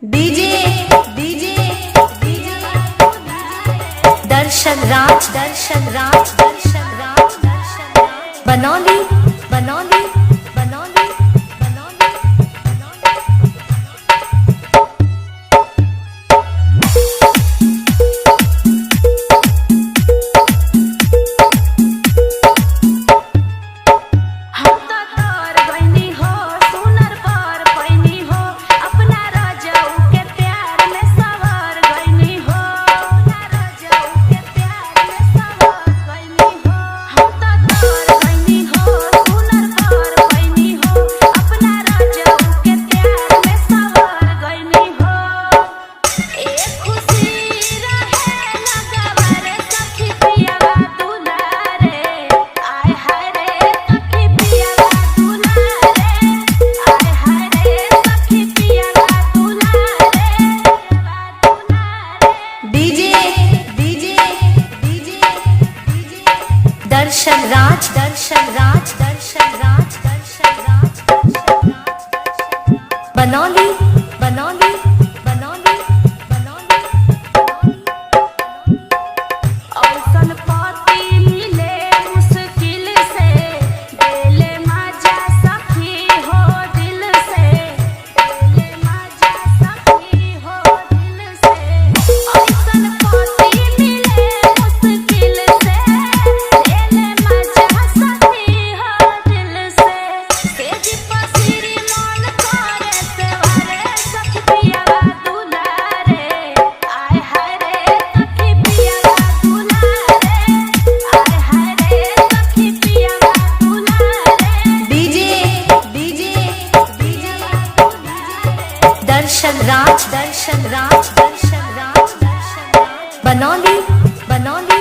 DJ DJ DJ दर्शन राज दर्शन राज दर्शन राज दर्शन राज बनौली बनौली बनौली बनौली दर्शन राज दर्शन राज दर्शन राज दर्शन राज बनौली बनौली बनौली बनौली औसन पति मिले मुश्किल से दिले मजा सखी हो दिल से दिले मजा सखी हो दिल से औसन पति मिले मुश्किल से दर्शन राज दर्शन राज दर्शन राज दर्शन राज बनौली बनौली